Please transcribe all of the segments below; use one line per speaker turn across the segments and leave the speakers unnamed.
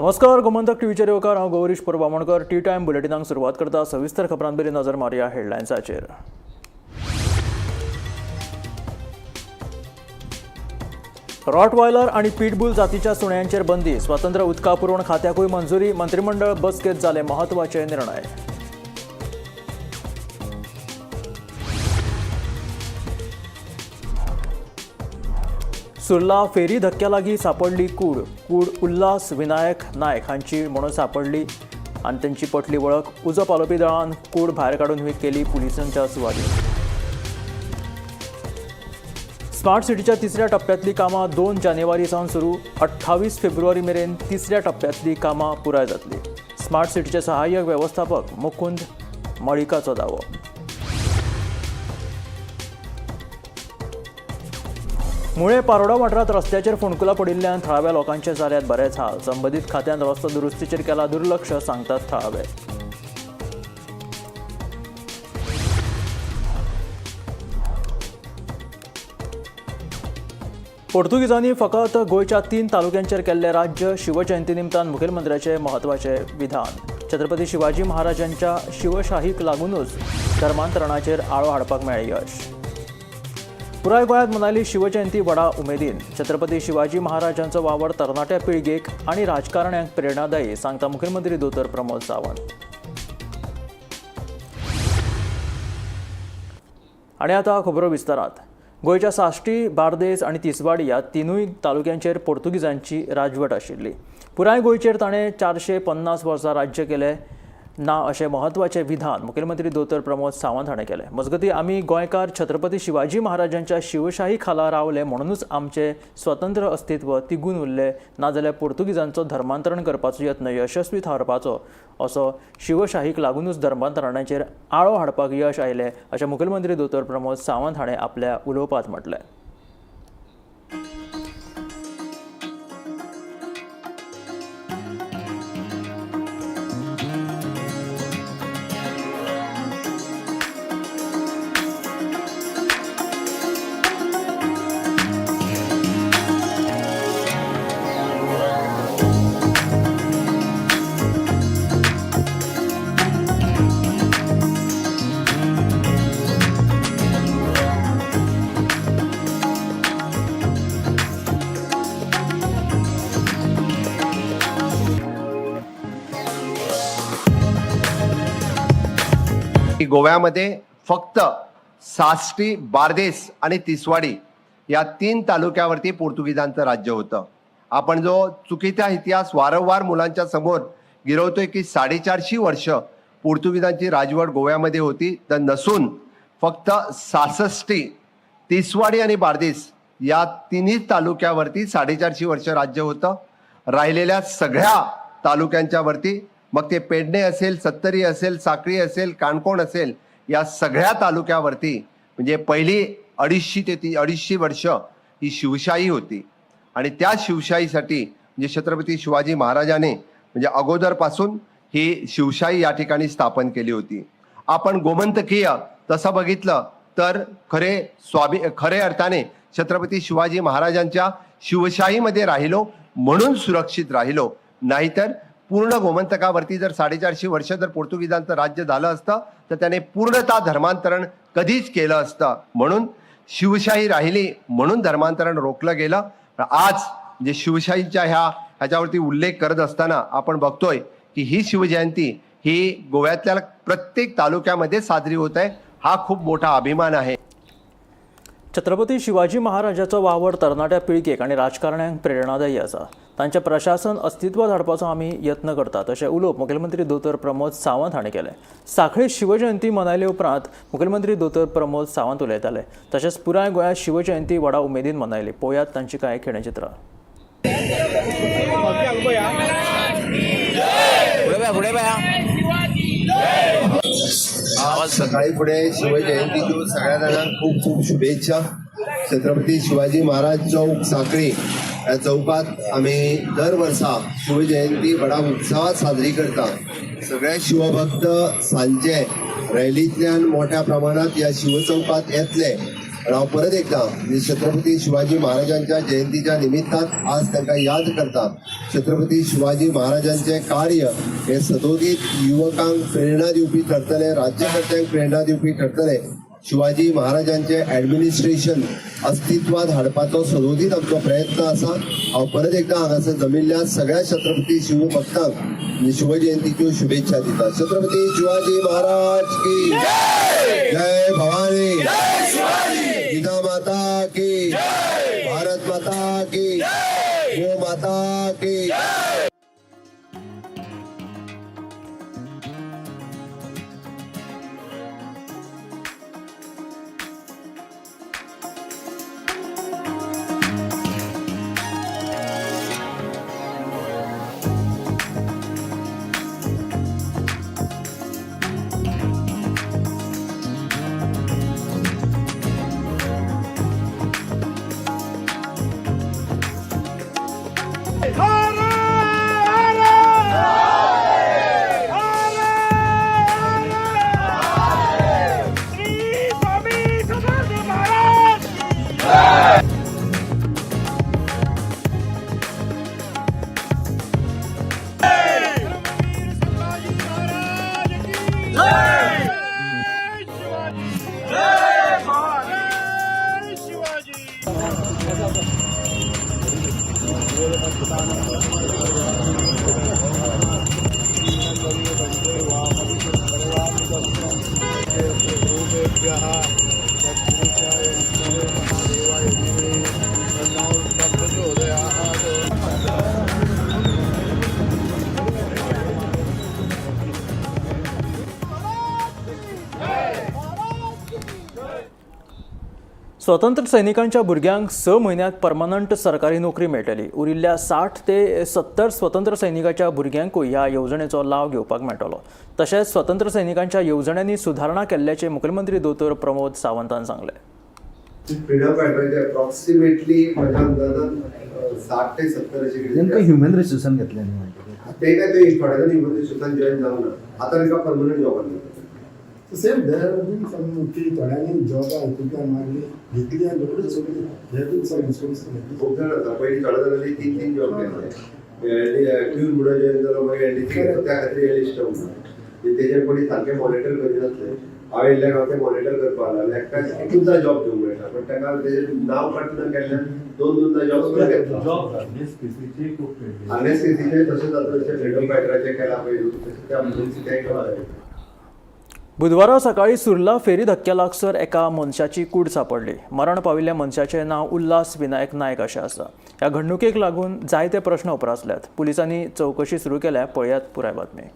नमस्कार, गोमंतक टीव्हीचेर येवकार हांव गौरीश परबामणकर। टी टाइम बुलेटिनाक सुरवात करता। सविस्तर खबरांबरी नजर मारया हेडलायन्साचेर। रॉटवायलर आणि पिटबुल जातीच्या सुण्यांचेर बंदी। स्वतंत्र उदका पुरवण खात्याकूय मंजुरी। मंत्रिमंडळ बसकेत जाले महत्वाचे निर्णय। सुर्ला फेरी धक्क्या लागीं सांपडली कूड उल्हास विनायक नायक हांची म्हणून सांपडली आनी तांची पटली वळख। उजो पालोवपी दळान कूड भायर काडून केली पुलिसांच्या सुवादीन। स्मार्ट सिटीच्या तिसऱ्या टप्प्यातली कामां 2 जानेवारी सावन सुरू। 28 फेब्रुवारी मेरेन तिसऱ्या टप्प्यातली कामां पुराय जातली। स्मार्ट सिटीचे सहाय्यक वेवस्थापक मुकुंद मळिकाचो दावो। मुळे पारोडा वाठारांत रस्त्याचेर फोंडकुलां पडिल्ल्यान थळाव्या लोकांचे जाल्यात बरेच हाल। संबंदीत खात्यान रस्तो दुरुस्तीचेर केला दुर्लक्ष, सांगतात थळावे। पोर्तुगीजांनी फकत गोंयच्या 3 तालुक्यांचेर केल्ले राज्य। शिवजयंती निमतान मुखेलमंत्र्याचे महत्वाचे विधान। छत्रपती शिवाजी महाराजांच्या शिवशाहीक लागूनच धर्मांतरणाचेर आळो हाडपाक मेळ्ळें यश। पुराय गोंयांत मनायली शिवजयंती व्हडा उमेदीन। छत्रपती शिवाजी महाराजांचो वावर तरणाट्या पिळगेक आनी राजकारण्यांक प्रेरणादायी, सांगता मुखेलमंत्री दोतोर प्रमोद सावंत। आनी आतां खबरो विस्तारात। गोंयच्या साश्टी, बार्देस आनी तिसवाडी ह्या 3 तालुक्यांचेर पोर्तुगीजांची राजवट आशिल्ली। पुराय गोंयचेर ताणें 450 वर्सां राज्य केलें ना अशें महत्वाचें विधान मुखेलमंत्री दोतोर प्रमोद सावंत हाणें केलें। मजगतीं आमी गोंयकार छत्रपती शिवाजी महाराजांच्या शिवशाही खाला रावले म्हणूनच आमचें स्वतंत्र अस्तित्व तिगून उरलें, नाजाल्यार पोर्तुगीजांचो धर्मांतरण करपाचो यत्न यशस्वी थारपाचो असो शिवशाहीक लागूनच धर्मांतरणाचेर आळो हाडपाक यश आयलें अशें मुखेलमंत्री दोतोर प्रमोद सावंत हाणें आपल्या उलोवपांत म्हटलें।
गोव्यामध्ये फक्त साश्टी, बार्देस आणि तिसवाडी या 3 तालुक्यावरती पोर्तुगीजांचं राज्य होतं। आपण जो चुकीचा इतिहास वारंवार मुलांच्या समोर गिरवतोय की 450 वर्ष पोर्तुगीजांची राजवट गोव्यामध्ये होती, तर नसून फक्त सासष्टी, तिसवाडी आणि बार्देस या 3 तालुक्यावरती 450 वर्ष राज्य होतं। राहिलेल्या सगळ्या तालुक्यांच्या वरती, मग ते पेडणे असेल, सत्तरी असेल, साखळी असेल, काणकोण असेल, या सगळ्या तालुक्यावरती म्हणजे पहिली 250 ते 250 वर्ष ही शिवशाही होती। आणि त्या शिवशाहीसाठी म्हणजे छत्रपती शिवाजी महाराजांनी म्हणजे अगोदरपासून ही शिवशाही या ठिकाणी स्थापन केली होती। आपण गोमंतकीय तसं बघितलं तर खरे अर्थाने छत्रपती शिवाजी महाराजांच्या शिवशाहीमध्ये राहिलो म्हणून सुरक्षित राहिलो, नाहीतर पूर्ण गोमंतकावरती जर 450 वर्ष जर पोर्तुगीजांचं राज्य झालं असतं तर त्याने पूर्णतः धर्मांतरण कधीच केलं असतं। म्हणून शिवशाही राहिली म्हणून धर्मांतरण रोखलं गेलं। आज जे शिवशाहीच्या ह्याच्यावरती उल्लेख करत असताना आपण बघतोय की ही शिवजयंती ही गोव्यातल्या प्रत्येक तालुक्यामध्ये साजरी होत आहे। हा खूप मोठा अभिमान आहे।
छत्रपती शिवाजी महाराजांचो वावर तरणाट्या पिळगेक आनी राजकारण्यांक प्रेरणादायी आसा। तांचें प्रशासन अस्तित्वांत हाडपाचो आमी यत्न करतात अशें उलोवप मुखेलमंत्री दोतोर प्रमोद सावंत हाणें केलें। सांखळी शिवजयंती मनयले उपरांत मुखेलमंत्री दोतोर प्रमोद सावंत उलयताले। तशेंच पुराय गोंयांत शिवजयंती व्हडा उमेदीन मनयली। पळोवयात तांची कांय खिणेचित्रां।
आज सकाळी पुढे शिवजयंतीच्यो सगळ्या जाणांक खूप खूप शुभेच्छा। छत्रपती शिवाजी महाराज चौक सांखळी या चौकात आम्ही दर वर्सा शिवजयंती बडा उत्सवात साजरी करता। सगळे शिवभक्त सांजे रॅलींतल्यान मोठ्या प्रमाणात या शिवचौकात येतले आणि हांव परत एकदा छत्रपती शिवाजी महाराजांच्या जयंतीच्या निमित्तान आज तांकां याद करता. छत्रपती शिवाजी महाराजांचे कार्य हे सदोदीत युवकांक प्रेरणा दिवपी ठरतले, राज्यकर्त्यांक प्रेरणा दिवपी ठरतले. शिवाजी महाराजांचे ऍडमिनिस्ट्रेशन अस्तित्वात हाडपाचो सदोदीत आमचो प्रयत्न आसा. हांव परत एकदा हांगासर जमिल्ल्या सगळ्या छत्रपती शिवभक्तांक शिवजयंतीच्यो शुभेच्छा दिता. छत्रपती शिवाजी महाराज की जय भवानी, गीता माता की, भारत माता की, गो माता की.
स्वतंत्र सैनिकांच्या भुरग्यांक 6 म्हयन्यांत परमनंट सरकारी नोकरी मेळटली. उरिल्ल्या 60 ते 70 स्वतंत्र सैनिकांच्या भुरग्यांकूय ह्या येवजणेचो लाव घेवपाक मेळटलो. तशेंच स्वतंत्र सैनिकांच्या येवजण्यांनी सुधारणा केल्ल्याचे मुखेलमंत्री दोतोर प्रमोद सावंतान सांगले.
फ्रीडम फायटराचे अप्रॉक्सिमेटली माझ्या अंदाजान 60 ते 70 अशे
नेमकं ह्युमन रिसोर्सान घेतले न्ही
ते काय ते थोड्या जण ह्युमन रिसोर्सान जॉईन जावंक ना. आता तांकां परमनंट जॉबाक जाता.
सेम देर बीन सम की थोड्यांनी जॉब हितूंतल्यान मागली घेतली आनी रोखडीच सोडली. हे बीन सम रिसोर्स
खूब जाण जाता. पयलीं थोड्या जाणांनी 3 जॉब केले. क्यून म्हणून जॉईन जालो, मागीर एनडीसी त्या खातीर एलिस्ट म्हणून तेजेर कोणी सारकें मॉनिटर करिनासले. हांव येयल्ल्याक हांव तें मॉनिटर करपाक लागलो. एकूचदा जॉब दिवंक मेळटा, पण ताका तेजेर नांव कट न केल्ल्यान 2-2दा जॉब घेतला. आरएसकेसीचे तशें जाता, जशें फ्रीडम फायटराचे केला पळय तशें त्या तेंय केला.
बुधवारा सकाळी सुर्ला फेरी धक्क्या लागसर एका मनशाची कूड सापडली. मरण पाविल्ल्या मनशाचें नांव उल्हास विनायक नायक अशें आसा. ह्या घडणुकेक लागून जायते प्रश्न उपरासल्यात. पुलिसांनी चवकशी सुरू केल्या. पळयात पुराय बातमी.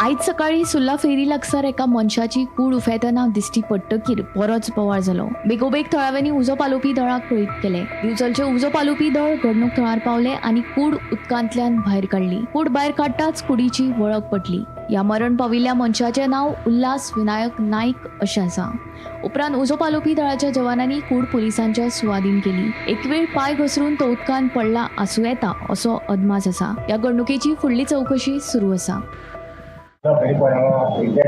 आयज सकाळी सुर्ला फेरी लागसार एका मनशाची कूड उफेतना दिश्टी पडटकीर बरोच बोवाळ जालो. बेगोबेग थळाव्यांनी उजो पालोवपी दळाक कळीत केले. दिवचलचे उजो पालोवपी दळ घडणूक थळार पावले आनी कूड उदकांतल्यान भायर काडली. कूड भायर काडटाच कुडीची वळख पटली. ह्या मरण पाविल्ल्या मनशाचें नांव उल्हास विनायक नायक अशें आसा. उपरांत उजो पालोवपी दळाच्या जवानांनी कूड पुलिसांच्या सुवादीन केली. एक वेळ पांय घसरून तो उदकांत पडला आसूं येता असो अदमास आसा. ह्या घडणुकेची फुडली चवकशी सुरू आसा.
डेड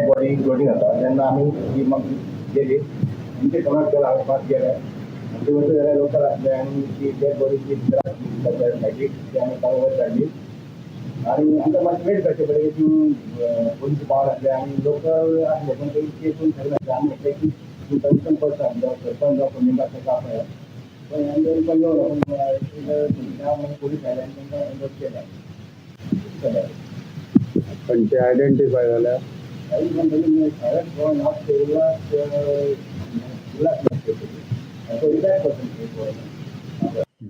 बॉडी लोडिंग जाता तेन्ना आमी ती म्हाका गेली आमचे कोणाक केला हाडपाक गेले आनी वयता जाल्यार लोकल आसले आनी ती डेड बॉडी ती सायडीक ती आमी वयर काडली आनी आमकां मातशें वेट करचें पडलें की पोलीस पावल आसले आनी लोकल आसले पूण ते केसून सगळे आमी म्हटलें की कन्सर्न पर्सन जावं सरपंच जावं कोणी आसा आपल्या पण आमी पण येवन पोलीस आयले आनी तांकां अरेस्ट केलें.
पण ते आयडेंटिफाय जाल्या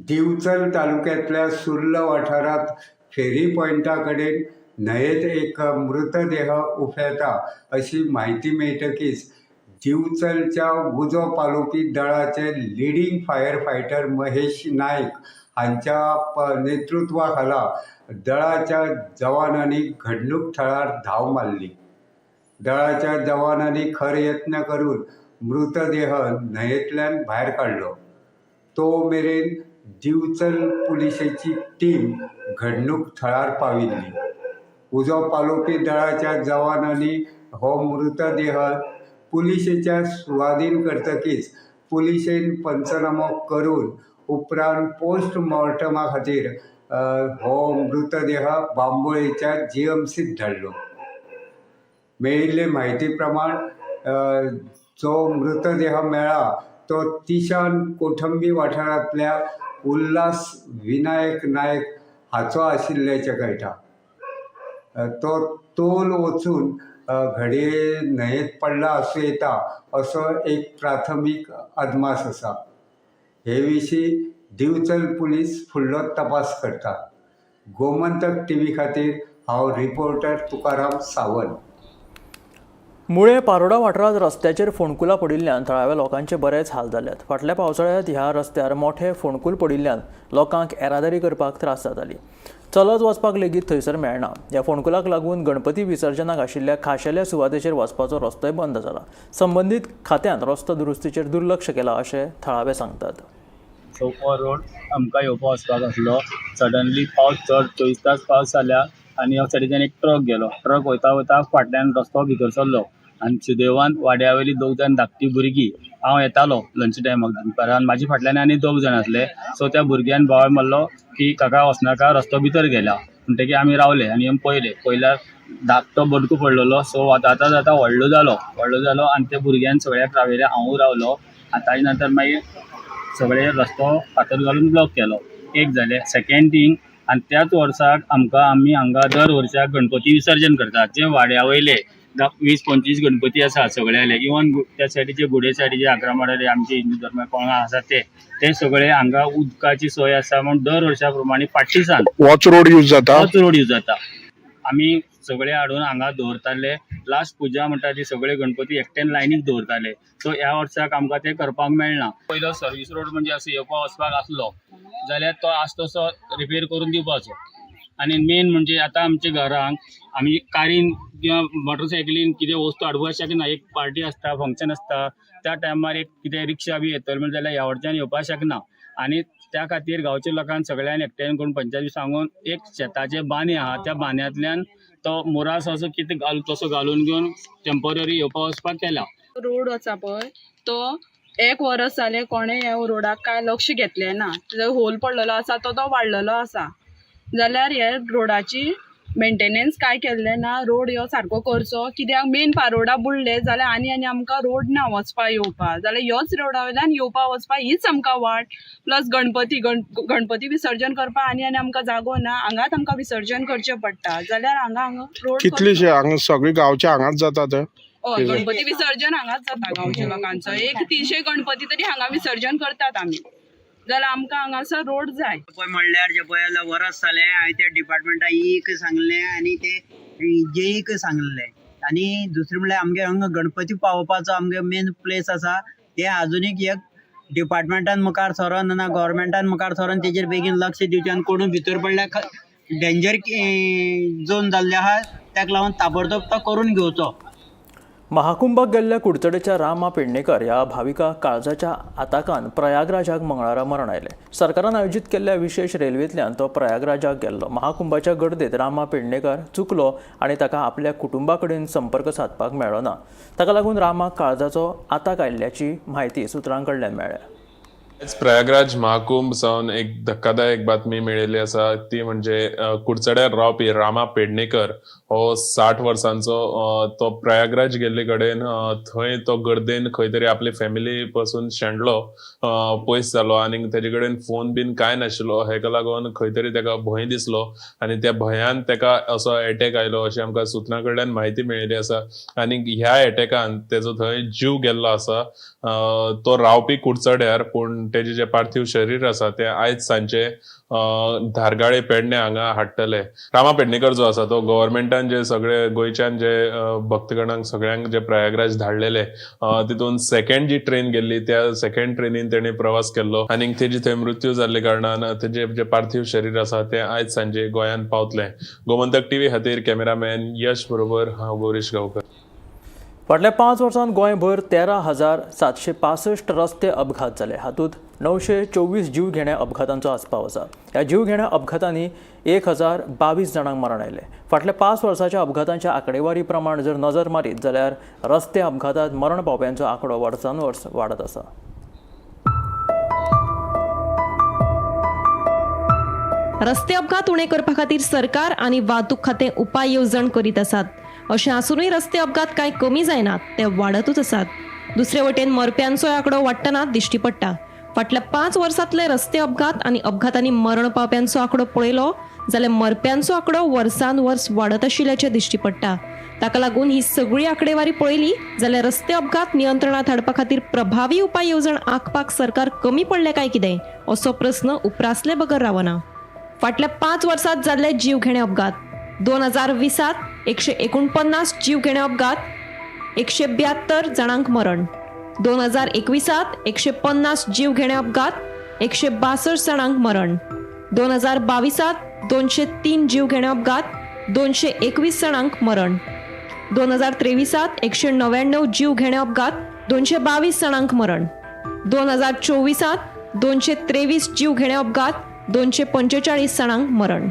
दिवचल तालुक्यातल्या सुर्ला वाठारात फेरी पॉइंटा कडेन न्हंयेत एक मृतदेह उफेता अशी माहिती मेळटकीच दिवचलच्या उजो पालोवपी दळाचे लिडींग फायर फायटर महेश नायक हांच्या नेतृत्वाखाला दळाच्या जवानांनी घडणूक थळार धांव मारली. दळाच्या जवानांनी खर यत्न करून मृतदेह न्हंयेंतल्यान भायर काडलो. तो मेरेन दिवचल पुलिसेची टीम घडणूक थळार पाविल्ली. उजो पालोवपी दळाच्या जवानांनी हो मृतदेह पुलिशेच्या स्वाधीन करतकीच पुलिशेन पंचनामो करून उपरांत पोस्टमॉर्टमा खातीर हो मृतदेह बांबोळेच्या GMCत धाडलो. मेळिल्ले म्हायती प्रमाण जो मृतदेह मेळ्ळा तो तिशान कोठंबी वाठारांतल्या उल्हास विनायक नायक हाचो आशिल्ल्याचें कळटा. तो तोल वचून घडये न्हंयेत पडला आसूं येता असो एक प्राथमीक अदमास आसा. हे विशीं दिवचल पुलीस फुडलो तपास करता. गोमंतक TV खातीर हांव रिपोर्टर तुकाराम सावंत.
मुळे पारोडा वाठारांत रस्त्याचेर फोंडकुलां पडिल्ल्यान थळाव्या लोकांचे बरेच हाल जाल्यात. फाटल्या पावसाळ्यांत ह्या रस्त्यार मोठे फोंडकूल पडिल्ल्यान लोकांक येरादारी करपाक त्रास जाताली. चलत वचपाक लेगीत थंयसर मेळना. ह्या फोंडकुलाक लागून गणपती विसर्जनाक आशिल्ल्या खाशेल्या सुवातेचेर वचपाचो रस्तोय बंद जाला. संबंदीत खात्यान रस्तो दुरुस्तीचेर दुर्लक्ष केलां अशें थळावे सांगतात.
चौको रोड आमकां येवपा वचपाक आसलो. सडनली पावस चड 24 तास पावस जाल्या आनी ह्या सायडीच्यान एक ट्रक गेलो. ट्रक वयता वयता फाटल्यान रस्तो भितर सरलो आनी सुदैवान वाड्या वयली 2 जाण धाकटी भुरगीं, हांव येतालो लंच टायमाक दनपारान, म्हाजे फाटल्यान आनी 2 जाण आसले. सो त्या भुरग्यान बोवाळ मारलो की काका वचनाका रस्तो भितर गेला. म्हणटकीर आमी रावले आनी पयल्यार धाकटो बडको पडलेलो. सो वता जाता व्हडलो जालो आनी त्या भुरग्यान सगळ्याक रावयले, हांवूय रावलो. आनी ताजे नंतर मागीर सगळे रस्तो फातर घालून ब्लॉक केलो. एक जालें. सेकेंड थिंग, आनी त्याच वर्साक आमी हांगा दर वर्साक गणपती विसर्जन करतात. जे वाड्या वयले 20-25 गणपती आसा सगळ्याले, इवन त्या सायडीचे गुडे सायडीचे आग्रामाडाले आमचे हिंदू धर्म कोणा आसा ते सगळे हांगा उदकाची सोय आसा म्हूण दर वर्सा प्रमाणे फाटलीसान
वॉच रोड यूज जाता.
आमी सगळे हाडून हांगा दवरताले. लास्ट पुजा म्हणटा ती सगळे गणपती एकट्यान लायनीक दवरताले. सो ह्या वर्साक आमकां ते करपाक मेळना. पयलो सर्वीस रोड म्हणजे असो येवपा वचपाक आसलो जाल्यार तो आसा तसो रिपेर करून दिवपाचो. आनी मेन म्हणजे आतां आमच्या घरांक आमी कारीन किंवा मोटरसायकलीन कितें वस्तू हाडपाक शकना. एक पार्टी आसता, फंक्शन आसता, त्या टायमार एक कितें रिक्षा बी येतलो म्हणजे जाल्यार ह्या वटच्यान येवपाक शकना. आनी त्या खातीर गांवच्या लोकांक सगळ्यांनी एकठांय करून पंचायती सांगून एक शेताचे बांदे आहा, त्या बांद्यांतल्यान तो मोरास असो कितें तसो घालून घेवन टेम्पररी येवपा वचपाक केला.
रोड आसा पळय तो 1 वर्स जालें कोणें ह्या रोडाक काय लक्ष घेतलें ना. होल पडलेलो आसा तो वाडलेलो आसा जाल्यार हे रोडाची मेंटेनन्स काय केल्लें ना. रोड ह्यो सारको करचो. कित्याक मेन पारोडा बुडले जाल्यार आनी आमकां रोड ना वचपा येवपा. जाल्यार ह्योच रोडा वयल्यान येवपा वचपा हीच आमकां वाट. प्लस गणपती विसर्जन करपा आनी आमकां जागो ना. हांगाच आमकां विसर्जन करचें पडटा. जाल्यार हांगा रोड
कितलीशे हांगा सगळे गांवचे हांगाच जातात.
हय, गणपती विसर्जन हांगाच जाता गांवच्या लोकांचो. एक 300 गणपती तरी हांगा विसर्जन करतात आमी. जाल्यार आमकां हांगासर रोड जाय.
पळय म्हणल्यार जे पळय वर्स जालें हांवें त्या डिपार्टमेंटा ईक सांगलें आनी ते जेईक सांगलें. आनी दुसरें म्हणल्यार आमगे हांगा गणपती पावोवपाचो आमगे मेन प्लेस आसा ते आजुनीक एक डिपार्टमेंटान मुखार सरोन ना गव्हर्मेंटान मुखार सरोन तेजेर बेगीन लक्ष दिवचें. आनी कोणूय भितर पडल्यार डेंजर झोन जाल्ले आहा ताका लागून ताबडतोब तो करून घेवचो.
महाकुंभाक गेल्ल्या कुडचडेच्या रामा पेडणेकर ह्या भाविका काळजाच्या आताकान प्रयागराजाक मंगळारा मरण आयलें. सरकारान आयोजीत केल्ल्या विशेष रेल्वेंतल्यान तो प्रयागराजाक गेल्लो. महाकुंभाच्या गर्देत रामा पेडणेकर चुकलो आनी ताका आपल्या कुटुंबा कडेन संपर्क सादपाक मेळ्ळो ना. ताका लागून रामाक काळजाचो आताक आयिल्ल्याची म्हायती सुत्रां कडल्यान मेळ्ळ्या.
प्रयागराज महाकुंभ सावन एक धक्कादायक बातमी मेळिल्ली आसा. ती म्हणजे कुडचड्यार रावपी रामा पेडणेकर हो 60 वर्सांचो. तो प्रयागराज गेल्ले कडेन थंय तो गर्देन खंय तरी आपली फॅमिली पासून शेणलो, पयस जालो आनी तेजे कडेन फोन बीन कांय नाशिल्लो. हेका लागून खंय तरी ताका भंय दिसलो आनी त्या भंयान ताका असो अटॅक आयलो अशी आमकां सुत्रां कडल्यान म्हायती मेळिल्ली आसा. आनी ह्या अटॅकान तेजो थंय जीव गेल्लो आसा. तो रावपी कुडचड्यार, पूण तेजे जे पार्थिव शरीर आसा ते आयज सांजे धारगाळे पेडणे हांगा हाडटले. रामा पेडणेकर जो आसा तो गव्हर्मेंटान जे सगळे गोंयच्यान जे भक्तगणांक सगळ्यांक जे प्रयागराज धाडलेले तितून सेकंड जी ट्रेन गेल्ली त्या सेकंड ट्रेनीन तेणे प्रवास केल्लो आनी तेजी थंय मृत्यू जाल्ले कारणान तेजे जे पार्थिव शरीर आसा ते आयज सांजे गोंयान पावतले. गोमंतक TV खातीर कॅमेरामॅन यश बरोबर हांव गौरीश गांवकर.
फाटल्या 5 वर्सांत गोंयभर 13,765 रस्ते अपघात जाले. हातूंत 924 जीवघेण्या अपघातांचो आस्पाव आसा. ह्या जीवघेण्या अपघातांनी 1022 जाणांक मरण आयले. फाटल्या 5 वर्सांच्या अपघातांच्या आंकडेवारी प्रमाण जर नजर मारीत जाल्यार रस्ते अपघातांत मरण पावप्यांचो आंकडो वर्सान वर्स वाडत आसा.
रस्ते अपघात उणे करपा खातीर सरकार आनी वाहतूक खातें उपाय येवजण करीत आसात. अशें आसूनय रस्ते अपघात कांय कमी जायनात, ते वाडतूच आसात. दुसरे वटेन मरप्यांचोय आंकडो वाडटना दिश्टी पडटा. फाटल्या 5 वर्सांतले रस्ते अपघात आनी अपघातांनी मरण पावप्यांचो आंकडो पळयलो जाल्यार मरप्यांचो आंकडो वर्सान वर्स वाडत आशिल्ल्याचें दिश्टी पडटा. ताका लागून ही सगळी आंकडेवारी पळयली जाल्यार रस्ते अपघात नियंत्रणांत हाडपा खातीर प्रभावी उपाय येवजण आंखपाक सरकार कमी पडले काय कितें असो प्रस्न उपरासले बगर रावना. फाटल्या 5 वर्सांत जाल्ले जीवघेणे अपघात 2020 149 जीवघेणे अपघात 172 जाणांक मरण. 2021 150 जीवघेणे अपघात 162 जाणांक मरण. 2022 203 जीवघेणे अपघात 221 जाणांक मरण. 2023 199 जीवघेणे अपघात 222 जाणांक मरण. 2024 223 जीवघेणे अपघात 245 जाणांक मरण.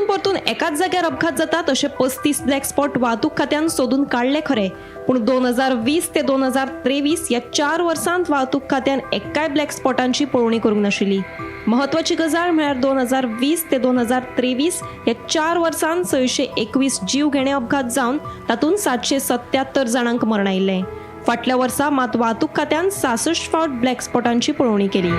परतून एकाच जाग्यार अपघात जातात अशे 35 ब्लॅक स्पॉट वाहतूक खात्यान सोदून काडले खरे, पूण 2020 ते 2023 ह्या 4 वर्सांत वाहतूक खात्यान एक्काय ब्लॅक स्पॉटांची पळोवणी करूंक नाशिल्ली. महत्वाची गजाल म्हळ्यार 2020 ते 2023 ह्या 4 वर्सांत 621 जीवघेणे अपघात जावन तातूंत 777 जाणांक मरण आयिल्लें. फाटल्या वर्सा मात वाहतूक खात्यान 66 फावट ब्लॅक स्पॉटांची पळोवणी केली.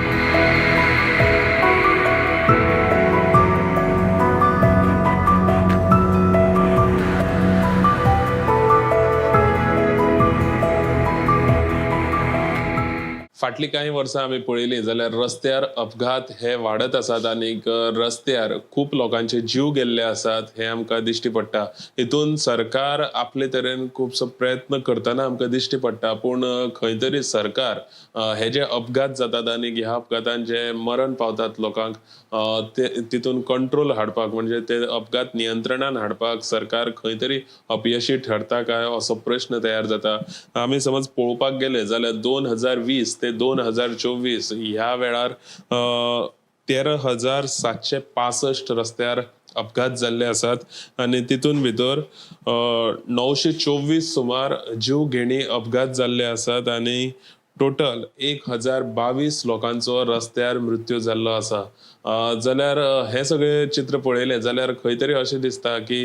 फाटली काही वर्सां आमी पळयली जाल्यार रस्त्यार अपघात हे वाडत आसात आनी रस्त्यार खूब लोकांचे जीव गेल्ले आसात हे आमकां दिश्टी पडटा. हितून सरकार आपले तरेन खुबसो प्रयत्न करतना आमकां दिश्टी पडटा, पूण खंय तरी सरकार हे जे अपघात जातात आनी ह्या अपघातान जे मरण पावतात लोकांक तितून कंट्रोल हाडपाक म्हणजे ते अपघात नियंत्रणान हाडपाक सरकार खंय तरी अपयशी ठरता काय असो प्रश्न तयार जाता. आमी समज पळोवपाक गेले जाल्यार 2020 ते 2024 ह्या वेळार 13,765 रस्त्यार अपघात जाल्ले आसात आनी तितून भितर 924 सुमार जीवघेणी अपघात जाल्ले आसात आनी टोटल 1022 लोकांचो रस्त्यार मृत्यू जाल्लो आसा. जाल्यार हे सगळे चित्र पळयले जाल्यार खंय तरी अशें दिसता की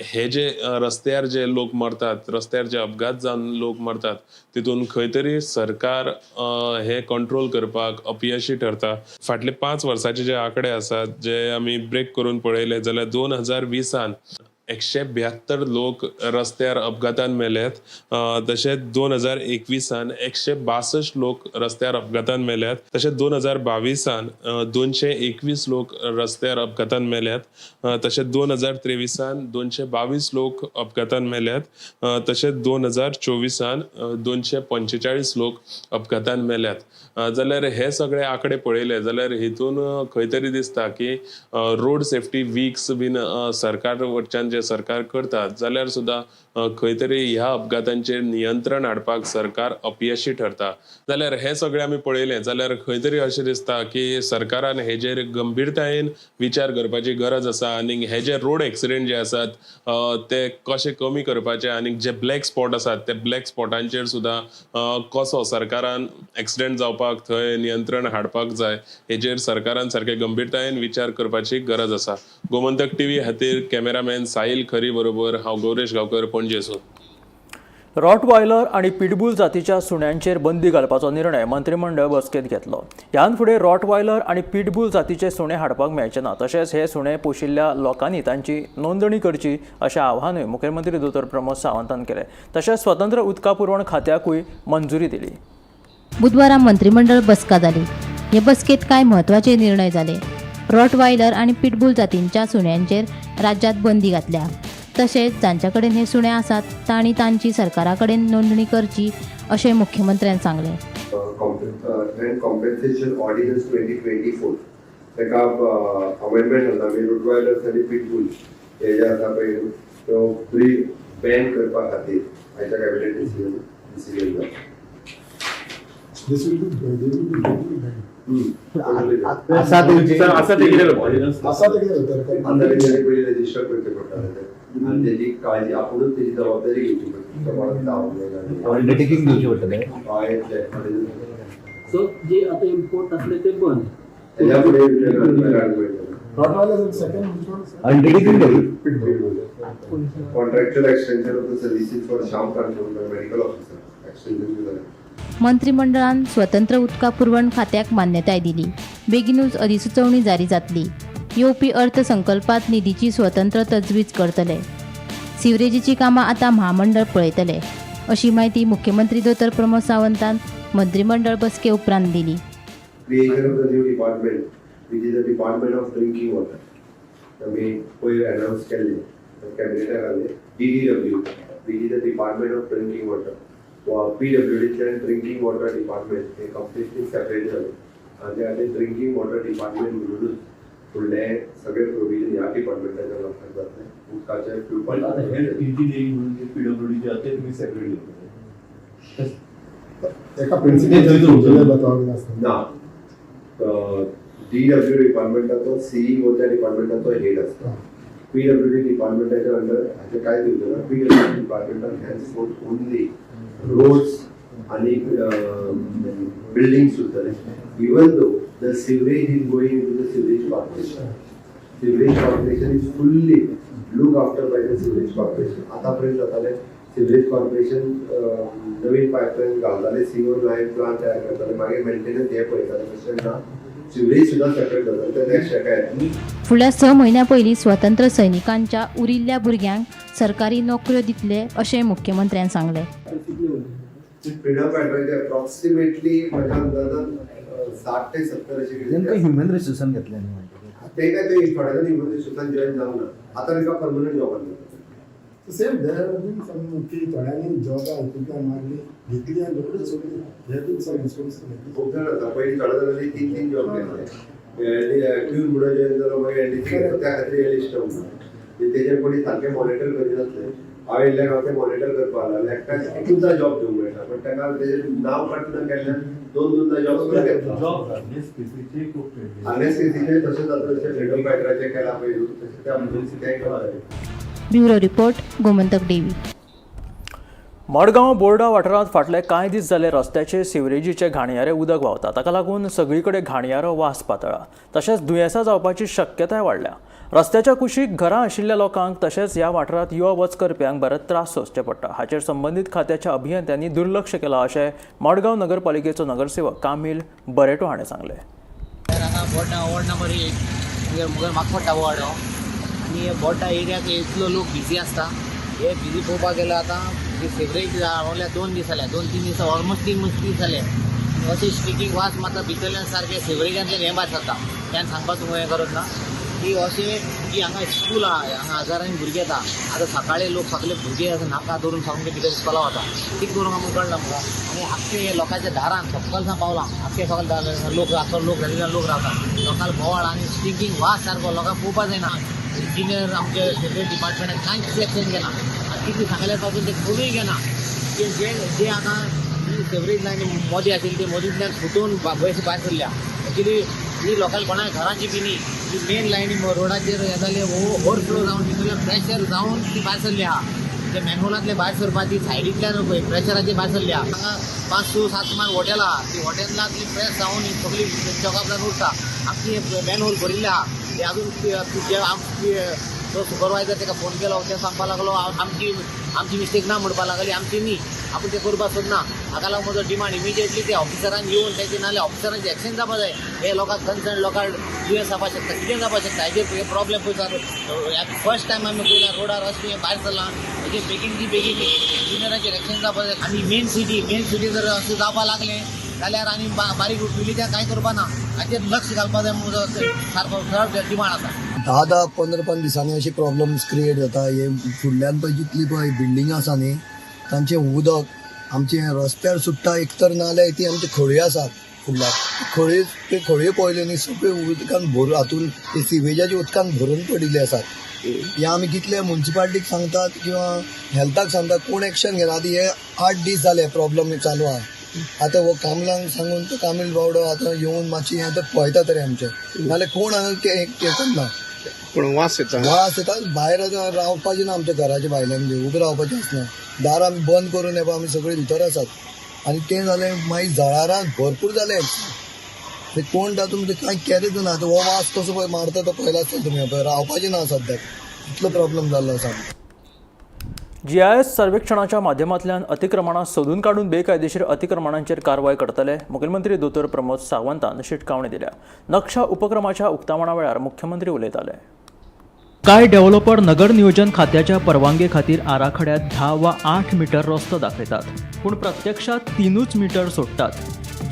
हे जे रस्त्यार जे लोक मरतात, रस्त्यार जे अपघात जावन लोक मरतात तितून खंय तरी सरकार हे कंट्रोल करपाक अपयशी ठरता. फाटले 5 वर्साचे जे आंकडे आसात जे आमी ब्रेक करून पळयले जाल्यार 2020 172 लोक रस्त्यार अपघातान मेल्यात. तशेंच 2021 162 लोक रस्त्यार अपघातान मेल्यात. तशेंच 2022 221 लोक रस्त्यार अपघातान मेल्यात. तशेंच 2023 222 लोक अपघातान मेल्यात. तशेंच 2024 245 लोक अपघातान मेल्यात. जाल्यार हे सगळे आंकडे पळयले जाल्यार हितून खंय तरी दिसता की रोड सेफ्टी वीक्स बीन सरकार वरच्यान जे सरकार करतात जाल्यार सुद्धा खंय तरी ह्या अपघातांचेर नियंत्रण हाडपाक सरकार अपयशी ठरता. जाल्यार हे सगळे आमी पळयले जाल्यार खंय तरी अशें दिसता की सरकारान हेजेर गंभीरतायेन विचार करपाची गरज आसा आनी हे जे रोड एक्सिडेंट जे आसात ते कशे कमी करपाचे आनी जे ब्लॅक स्पॉट आसात ते ब्लॅक स्पॉटांचेर सुद्धा कसो सरकारान एक्सिडेंट जावपाक थंय नियंत्रण हाडपाक जाय हेजेर सरकारान सारके गंभीरतायेन विचार करपाची गरज आसा. गोमंतक टीव्ही खातीर कॅमेरामॅन साहिल खरी बरोबर हांव गौरेश गांवकर पणजेसून.
रॉटवायलर आणि पिटबुल जातीच्या सुण्यांचेर बंदी घालपाचो निर्णय मंत्रिमंडळ बसकेंत घेतलो. ह्यान फुडें रॉटवायलर आणि पिटबुल जातीचे सुणे हाडपाक मेळचे ना. तशेंच हे सुणे पोशिल्ल्या लोकांनी तांची नोंदणी करची अशें आवाहनूय मुखेलमंत्री दोतोर प्रमोद सावंतान केलें. तशेंच स्वतंत्र उदका पुरवण खात्याकूय मंजुरी दिली.
बुधवारा मंत्रिमंडळ बसका जाली. हे बसकेत कांय म्हत्वाचे निर्णय जाले. रॉटवायलर आणि पिटबुल जातींच्या सुण्यांचेर राज्यात बंदी घातल्या. तशेंच जांच्या कडेन हे सुणे आसात तांणी तांची सरकारा कडेन नोंदणी करची अशें मुख्यमंत्र्यान सांगलें.
लँड कॉम्पेन्सेशन ऑर्डिनन्स 2024 ताका अमेंडमेंट जाता. आमी रॉटवायलर्स आनी पिटबुल हे जे आसा पळय तो ब्रीड बॅन करपा खातीर आयच्या कॅबिनेट डिसिजन जाता.
This will be they will be very bad.
असा ते कितें
असा ते कितें जाता
आता तेणी पयलीं रजिस्टर करचें पडटालें तें आनी तेजी काळजी आपुणूच तेजी जबाबदारी घेवची पडटा कोणाक जावं
अंडरटेकिंग दिवचे पडटलें.
सो जे आता इम्पोर्ट असले ते बंद.
तेज्या फुडें
Rottweiler is second which one?
Undertaking
contractual extension of the services for शाम कंट्रोल मेडिकल ऑफिसर एक्सटेंशन जालें.
मंत्रिमंडळान स्वतंत्र उदका पुरवण खात्याक मान्यताय दिली. बेगीनूच अधिसुचोवणी जारी जातली. येवपी अर्थसंकल्पात निधीची स्वतंत्र तजवीज करतले. सिवरेजीची कामां आतां महामंडळ पळयतले अशी माहिती मुख्यमंत्री दोतोर प्रमोद सावंतान मंत्रिमंडळ बसके उपरांत दिली.
Creation of the new department, which is the Department of Drinking Water. आमी पयर अनाउन्स केल्ले कॅबिनेटाक घाल्ले DDW, which is the Department of Drinking Water. PWD and Drinking Water Department हे completely separate झाले आणि ते ड्रिंकिंग वॉटर डिपार्टमेंट म्हणूनच फुडले सगळे प्रोविजन ह्या डिपार्टमेंटाच्या लोकांक जातले. उदकाचे
एका प्रिन्सिपल
ना DW डिपार्टमेंटाचो CEO त्या डिपार्टमेंटाचो हेड आसता. PWD डिपार्टमेंटाच्या अंडर हाचे काय दिवचे ना. PWD डिपार्टमेंटान हॅन्सफोर्थ ओनली रोड्स आणि बिल्डिंग्स उरतले. Even though the sewerage is going into the sewerage corporation. Sewerage corporation is fully look after by the sewerage corporation. आतापर्यंत जाताले सिवरेज कॉर्पोरेशन नवीन पायपलायन घालताले, सीवर लायन प्लांट तयार करताले, मागीर मेंटेनन्स हे पळयताले. तशें ना, सिवरेज सुद्दां सेपरेट जाताले. ते नेक्स्ट हेका
फुडल्या 6 म्हयन्यां पयलीं स्वतंत्र सैनिकांच्या उरिल्ल्या भुरग्यांक सरकारी नोकऱ्यो दितले अशें मुख्यमंत्र्यान सांगलें.
फ्रीडम फायटराचे अप्रॉक्सिमेटली माझ्या अंदाजान 60 ते 70 अशे
नेमकं ह्युमन रिसोर्सान घेतले न्ही.
ते काय ते थोड्या जण ह्युमन जॉईन जावं ना. आता ताका परमनंट जॉब आसता.
Same there are been some की थोड्यांनी जॉबां हितूंतल्यान मारली घेतली आनी रोखडीच सोडली. हे बीन सम रिस्पॉन्सिबिलिटी
खूब जाण आसा. पयलीं थोड्या जाणांनी 3 जॉब केले. ट्यून म्हणून जॉईन जालो, मागीर एनडीसी त्या खातीर लिस्ट तेजेर कोणी सारकें मॉनिटर करिनासले. हांवें इल्ल्याक हांव तें मॉनिटर करपाक लागलो. एकट्याक एकूचदा जॉब दिवंक मेळटा, पण ताका तेजेर नांव काडटना केल्ल्यान 2-2दा जॉब करून घेतला. अनएससीचे तशें जाता तशें फ्रीडम फायटराचें केला पळय तशें त्या एमर्जन्सी केला.
ब्युरो रिपोर्ट गोमंतक डेवी.
मडगांव बोर्डा वाठारांत फाटले कांय दीस जाले रस्त्याचे सिवरेजीचे घाणयारे उदक व्हांवता. ताका लागून सगळीकडे घाणयारो वास पातळ्ळा. तशेंच दुयेंसां जावपाची शक्यताय वाडल्या. रस्त्याच्या कुशीक घरां आशिल्ल्या लोकांक तशेंच ह्या वाठारांत यो वच करप्यांक बरें त्रास सोंसचे पडटा. हाचेर संबंदीत खात्याच्या अभियंत्यांनी दुर्लक्ष केलां अशें मडगांव नगरपालिकेचो नगरसेवक कामील बरेटो हाणें सांगलें.
वॉर्ड नंबर 1 मुगल म्हाका पडटा वॉर्ड आनी बोर्डा एरियाक इतलो लोक बिजी आसता. हे बिजी पळोवपाक गेलो आतां सेवरेज रावल्या 2 दीस जाल्या. 2-3 दीस ऑलमोस्ट 3 दीस जाले. अशें स्टिकींग वास मात भितरल्यान सारकें सेवरेजांतल्यान हें भायर सरता. त्यान सांगपाक तुमकां हें करत ना की अशें की हांगा स्कूल आहा, हांगा हजारांनी भुरगे येता. आतां सकाळी लोक सगळे भुरगे अशें नाका धरून सामके भितर स्कॉला वता. कितें करूंक आमकां कळना म्हाका. आनी आख्खे लोकांच्या दारान सकलसां पावलां. आख्खे सगळे लोक रावता, लोक घालिल्ल्यान लोक रावता. लोकांक बोवाळ आनी स्टिकींग वास सारको लोकांक पळोवपाक जायना. इंजिनियर आमचे सेवरेज डिपार्टमेंटान कांयच एक्शन घेना. कितें सांगल्या पासून ते कोणूय घेना. जे आतां सेवरेज लायन मोदी आशिल्ली ती मोदींतल्यान फुटून भायर सरल्या. एक्चुली ही लोकांक कोणा घरांची बी न्ही, ती मेन लायनी रोडाचेर हे जाले ओवरफ्लो जावन भितरल्यान प्रेशर जावन ती भायर सरली आहा. ते मॅनहोलांतले भायर सरपाक ती सायडींतल्यान प्रेशराचे भायर सरली आहा. हांगा 5-7 सुमार हॉटेल आहा. ती हॉटेलांतली प्रेस जावन सगळी जगांतल्यान उरता. आमची मॅनहोल भरिल्ले आहा. ते अजून तो सुपरवायझर ताका फोन केलो. ते सांगपाक लागलो आमची मिस्टेक ना म्हणपाक लागली. आमची न्ही, आपूण ते करपाक सोदना. हाका लागून म्हजो डिमांड इमिजिएटली ते ऑफिसरान येवन तेचे नाल्यार ऑफिसरांचे एक्शन जावपाक जाय. हे लोकांक कन्सर्न लोकांक दुयेंस जावपाक शकता, कितें जावपाक शकता. हेजे प्रॉब्लेम पळय फर्स्ट टायम आमी पळयला रोडार अशें भायर सरलां. हेजे बेगीन इंजिनियरांचेर एक्शन जावपाक जाय. आनी मेन सिटी जर अशें जावपाक लागलें जाल्यार आनी बारीक विलेजाक कांय करपा ना. हाचेर लक्ष घालपाक जाय म्हजो सारको डिमांड आसा.
10-15 दिसांनी अशी प्रॉब्लम्स क्रिएट जाता. हे फुडल्यान पळय जितली पळय बिल्डिंगां आसा न्ही तांचें उदक आमचे रस्त्यार सुट्टा. एक तर नाल्यार ती आमची खळयो आसात फुडल्यान ते खळयो पळयल्यो न्ही सगळे उदकान भरून हातून ते सिवेजाच्या उदकान भरून पडिल्ले आसात. हे आमी कितले म्युन्सिपाल्टीक सांगतात किंवा हेल्थाक सांगतात, कोण एक्शन घेना. आतां हे 8 दीस जाले प्रॉब्लम चालू आहा. आता हो कामलांक सांगून तो कामील बावडो आता येऊन मातशी हें तर पळयता तरी आमचे नाल्यार कोण हांगा ते करना
पण वास येता
वास येता भायर आतां रावपाचें ना आमच्या घराच्या भायल्यान बी उबें रावपाचें आसना दारां आमी बंद करून येवपा आमी सगळीं भितर आसात आनी तें जालें मागीर जळारां भरपूर जालें ते कोण तातूंत कांय केलेंच ना आतां हो वास कसो पळय मारता तो पळयला आसतलो तुमी पळय रावपाचें ना सद्याक इतलो प्रॉब्लेम जाल्लो आसा
GIS सर्वेक्षणाच्या माध्यमांतल्यान अतिक्रमणां सोदून काडून बेकायदेशीर अतिक्रमणांचेर कारवाय करतले मुखेलमंत्री दोतोर प्रमोद सावंतान शिटकावणी दिल्या. नक्षा उपक्रमाच्या उक्तावणा वेळार मुख्यमंत्री उलयताले. कांय डेव्हलपर नगर नियोजन खात्याच्या परवानगे खातीर आराखड्यात 10 वा 8 मीटर रस्तो दाखयतात, पूण प्रत्यक्षात 3 मीटर सोडटात.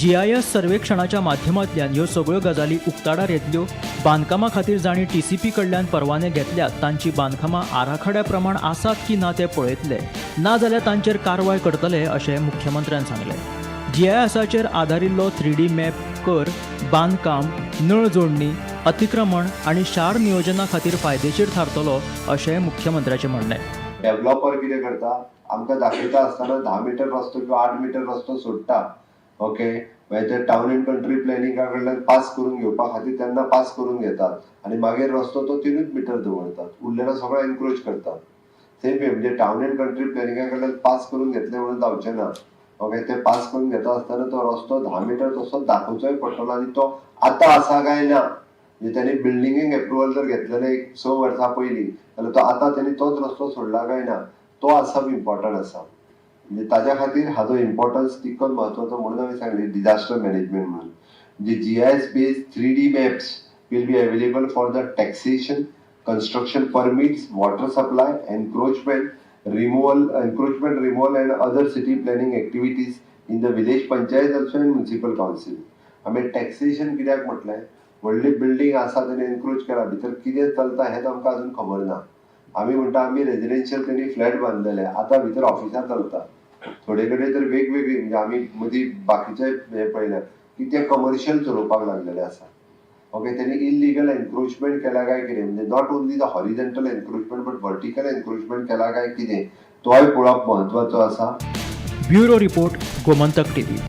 GIS सर्वेक्षणाच्या माध्यमांतल्यान ह्यो सगळ्यो गजाली उक्ताडार येतल्यो. बांदकामा खातीर जाणी TCP कडल्यान परवाने घेतल्यात तांची बांदकामां आराखड्या प्रमाण आसात की ना ते पळयतले, ना जाल्यार तांचेर कारवाय करतले अशें मुख्यमंत्र्यान सांगलें. GISाचेर आदारिल्लो 3D मॅप कर बांदकाम, नळ जोडणी, अतिक्रमण आनी शार नियोजना खातीर फायदेशीर थारतलो अशें मुख्यमंत्र्याचें म्हणणें.
डेव्हलपर कितें करता आमकां दाखयता आसतना 10 मीटर रस्तो किंवा 8 मीटर रस्तो सोडटा. ओके मागीर ते टावन एंड कंट्री प्लॅनिंगा कडल्यान पास करून घेवपा खातीर तेन्ना पास करून घेतात आनी मागीर रस्तो तो 3 मीटर दवरतात, उरलेलो सगळो एनक्रोच करतात. सेम वे म्हणजे टावन एंड कंट्री प्लॅनिंगा कडल्यान पास करून घेतले म्हणून जावचें ना. ओके ते पास करून घेता आसतना तो रस्तो 10 मीटर तसो दाखोवचोय पडटलो आनी तो आतां आसा काय ना. म्हणजे त्यांनी बिल्डिंगेक एप्रुवल जर घेतलेले 6 वर्सां पयलीं जाल्यार तो आतां त्यांनी तोच रस्तो सोडला काय ना तो आसप इम्पॉर्टंट आसा. म्हणजे ताज्या खातीर हाजो इम्पॉर्टन्स तितकोच महत्वाचो म्हणून हांवें सांगलें डिझास्टर मॅनेजमेंट म्हणून. म्हणजे GIS based 3D maps will be available for the taxation, construction permits, water supply, encroachment removal and other city planning activities in the village panchayat also and municipal council. आमी taxation कित्याक म्हटलें व्हडली building आसा तेणी encroach केला भितर कितें चलता हें आमकां अजून खबर ना. आमी म्हणटा आमी रेजिडेन्शियल तेणी फ्लॅट बांदलेले आतां भितर ऑफिसां चलता. थोडे कडेन तर वेगवेगळी म्हणजे आमी मदीं बाकीचे हे पळयल्यात की ते कमर्शियल चलोवपाक लागलेले आसा. ओके त्यांनी इलिगल एनक्रोचमेंट केला काय कितें म्हणजे not only the horizontal encroachment but vertical encroachment केला काय कितें तोय पळोवप महत्वाचो आसा.
Bureau report Gomantak TV.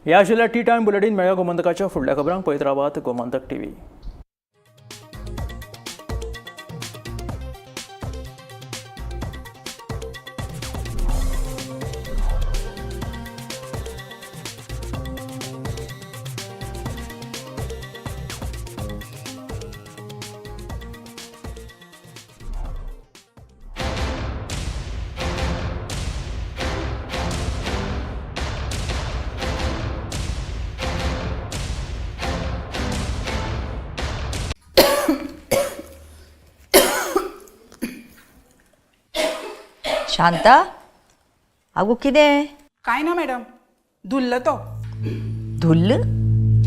हे आशिल्ल्या टी टायम बुलेटिन. मेळ्या गोमंतकाच्या फुडल्या खबरांक पळयत रावात गोमंतक TV.
शांता आगो कितें
काय ना मॅडम धुल्ल तो
धुल्ल